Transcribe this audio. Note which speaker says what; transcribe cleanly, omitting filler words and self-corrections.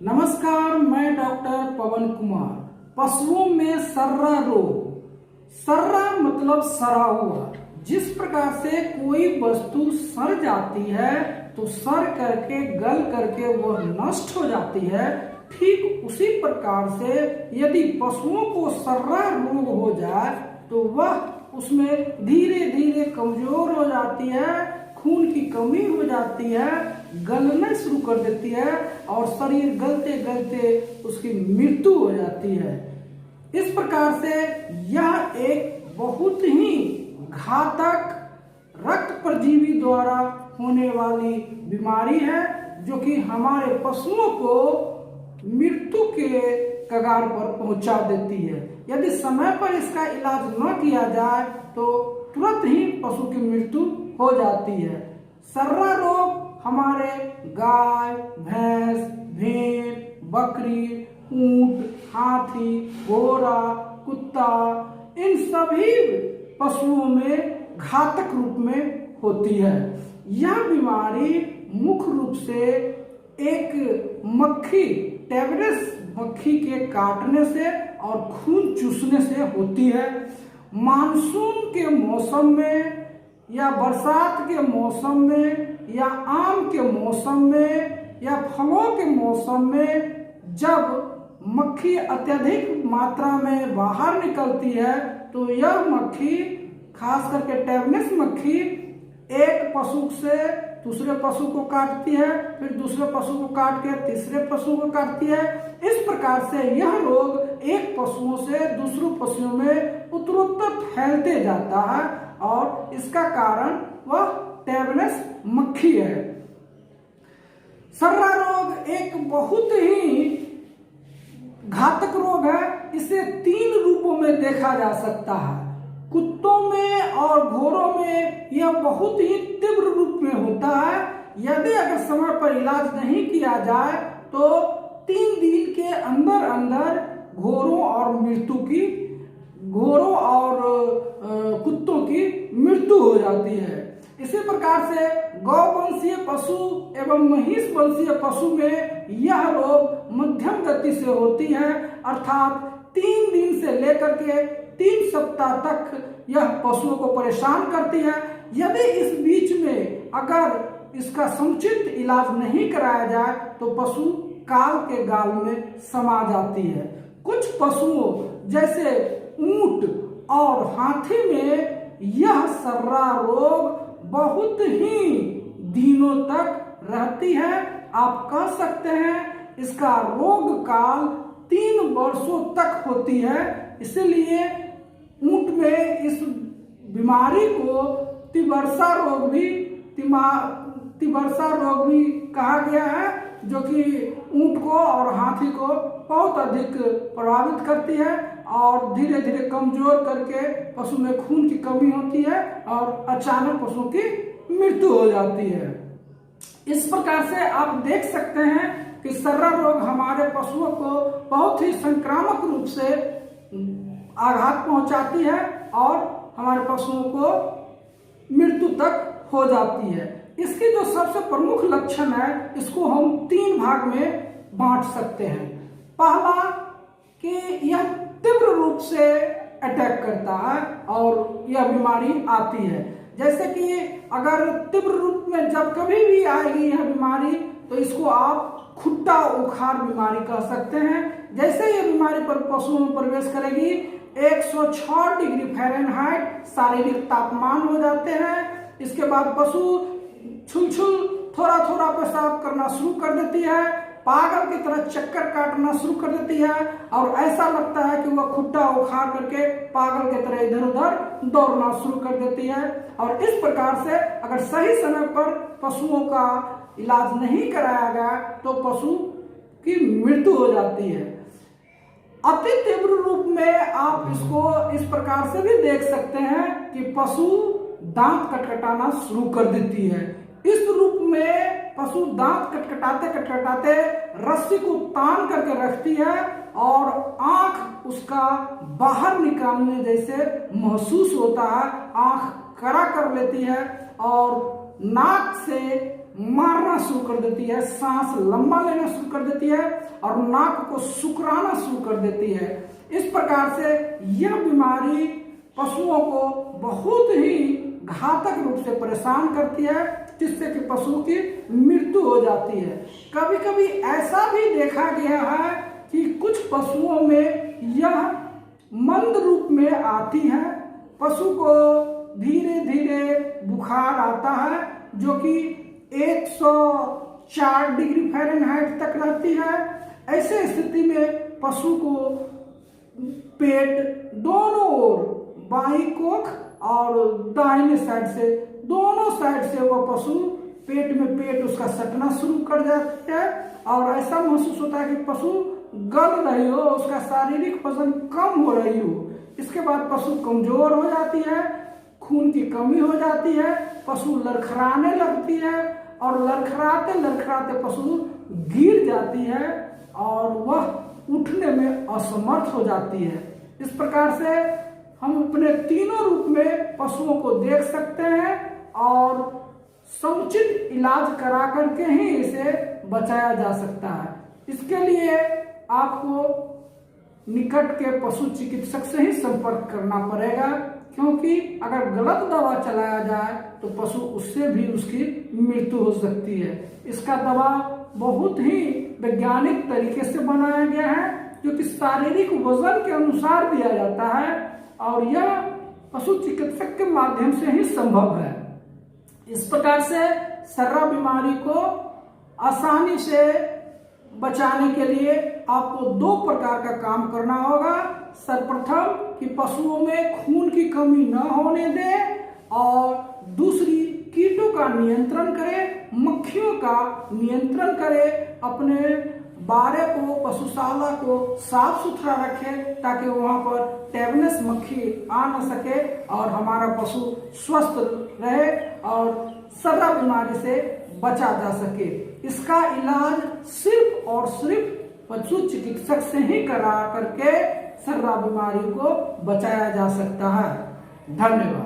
Speaker 1: नमस्कार, मैं डॉक्टर पवन कुमार। पशुओं में सर्रा रोग, सर्रा मतलब सड़ा हुआ। जिस प्रकार से कोई वस्तु सड़ जाती है तो सड़ करके गल करके वह नष्ट हो जाती है, ठीक उसी प्रकार से यदि पशुओं को सर्रा रोग हो जाए तो वह उसमें धीरे धीरे कमजोर हो जाती है, खून की कमी हो जाती है, गलना शुरू कर देती है और शरीर गलते गलते उसकी मृत्यु हो जाती है। इस प्रकार से यह एक बहुत ही घातक रक्त परजीवी द्वारा होने वाली बीमारी है, जो कि हमारे पशुओं को मृत्यु के कगार पर पहुंचा देती है। यदि समय पर इसका इलाज न किया जाए तो तुरंत ही पशु की मृत्यु हो जाती है। सर्रा रोग हमारे गाय, भैंस, भेड़, बकरी, ऊंट, हाथी, घोड़ा, कुत्ता, इन सभी पशुओं में घातक रूप में होती है। यह बीमारी मुख्य रूप से एक मक्खी, टेबरेस मक्खी के काटने से और खून चूसने से होती है। मानसून के मौसम में या बरसात के मौसम में या आम के मौसम में या फलों के मौसम में जब मक्खी अत्यधिक मात्रा में बाहर निकलती है तो यह मक्खी, खास करके टेबनेस मक्खी, एक पशु से दूसरे पशु को काटती है, फिर दूसरे पशु को काट के तीसरे पशु को काटती है। इस प्रकार से यह रोग एक पशुओं से दूसरे पशुओं में उत्तरोत्तर फैलते जाता है और इसका कारण वह टेबनेस मक्खी है। सर्रा रोग एक बहुत ही घातक रोग है। इसे 3 रूपों में देखा जा सकता है। कुत्तों में और घोड़ों में यह बहुत ही तीव्र रूप में होता है। यदि अगर समय पर इलाज नहीं किया जाए तो 3 दिन के अंदर अंदर घोड़ों और कुत्तों की मृत्यु हो जाती है। इसी प्रकार से गौवंशीय पशु एवं महिष वंशीय पशु में यह रोग मध्यम गति से होती है, अर्थात 3 दिन से लेकर के 3 सप्ताह तक यह पशुओं को परेशान करती है। यदि इस बीच में अगर इसका समुचित इलाज नहीं कराया जाए तो पशु काल के गाल में समा जाती है। कुछ पशुओं जैसे ऊंट और हाथी में यह सर्रा रोग बहुत ही दिनों तक रहती है। आप कह सकते हैं इसका रोग काल 3 वर्षों तक होती है। इसलिए ऊंट में इस बीमारी को तिबरसा रोग भी कहा गया है, जो कि ऊंट को और हाथी को बहुत अधिक प्रभावित करती है और धीरे धीरे कमजोर करके पशु में खून की कमी होती है और अचानक पशु की मृत्यु हो जाती है। इस प्रकार से आप देख सकते हैं कि सर्रा रोग हमारे पशुओं को बहुत ही संक्रामक रूप से आघात पहुंचाती है और हमारे पशुओं को मृत्यु तक हो जाती है। इसके जो सबसे प्रमुख लक्षण है, इसको हम 3 भाग में बांट सकते हैं। पहला कि यह तीव्र रूप से अटैक करता है और यह बीमारी आती है। जैसे कि अगर तीव्र रूप में जब कभी भी आएगी यह बीमारी तो इसको आप खुट्टा उखाड़ बीमारी कह सकते हैं। जैसे यह बीमारी पर पशुओं में प्रवेश करेगी 106 डिग्री फ़ारेनहाइट शारीरिक तापमान हो जाते हैं। इसके बाद पशु छुल थोड़ा थोड़ा पेशाब करना शुरू कर देती है, पागल की तरह चक्कर काटना शुरू कर देती है और ऐसा लगता है कि वह खुट्टा उखाड़ करके पागल की तरह इधर उधर दौड़ना शुरू कर देती है। और इस प्रकार से अगर सही समय पर पशुओं का इलाज नहीं कराया गया तो पशु की मृत्यु हो जाती है। अति तीव्र रूप में आप इसको इस प्रकार से भी देख सकते हैं कि पशु दांत कटकटाना शुरू कर देती है। इस रूप में पशु दांत कटकटाते रस्सी को तान करके रखती है और आंख उसका बाहर निकालने जैसे महसूस होता है। आंख कड़ा कर लेती है और नाक से मारना शुरू कर देती है, सांस लंबा लेना शुरू कर देती है और नाक को सुकराना शुरू कर देती है। इस प्रकार से यह बीमारी पशुओं को बहुत ही घातक रूप से परेशान करती है, जिससे कि पशु की मृत्यु हो जाती है। कभी कभी ऐसा भी देखा गया है कि कुछ पशुओं में यह मंद रूप में आती है। पशु को धीरे धीरे बुखार आता है, जो कि 104 डिग्री फ़ारेनहाइट तक रहती है। ऐसे स्थिति में पशु को पेट दोनों ओर, बाईं कोख और दाहिने साइड से, दोनों साइड से वह पशु पेट उसका सटना शुरू कर जाता है और ऐसा महसूस होता है कि पशु गल रही हो, उसका शारीरिक वजन कम हो रही हो। इसके बाद पशु कमजोर हो जाती है, खून की कमी हो जाती है, पशु लड़खड़ाने लगती है और लड़खड़ाते लड़खड़ाते पशु गिर जाती है और वह उठने में असमर्थ हो जाती है। इस प्रकार से हम अपने तीनों रूप में पशुओं को देख सकते हैं और समुचित इलाज करा करके ही इसे बचाया जा सकता है। इसके लिए आपको निकट के पशु चिकित्सक से ही संपर्क करना पड़ेगा, क्योंकि अगर गलत दवा चलाया जाए तो पशु उससे भी उसकी मृत्यु हो सकती है। इसका दवा बहुत ही वैज्ञानिक तरीके से बनाया गया है, जो कि शारीरिक वजन के अनुसार दिया जाता है और यह पशु चिकित्सक के माध्यम से ही संभव है। इस प्रकार से सर्रा बीमारी को आसानी से बचाने के लिए आपको 2 प्रकार का काम करना होगा। सर्वप्रथम कि पशुओं में खून की कमी न होने दें और दूसरी कीटों का नियंत्रण करें, मक्खियों का नियंत्रण करें, अपने बारे को, पशुशाला को साफ सुथरा रखें ताकि वहां पर टेबनेस मक्खी आ न सके और हमारा पशु स्वस्थ रहे और सर्रा बीमारी से बचा जा सके। इसका इलाज सिर्फ और सिर्फ पशु चिकित्सक से ही करा करके सर्रा बीमारी को बचाया जा सकता है। धन्यवाद।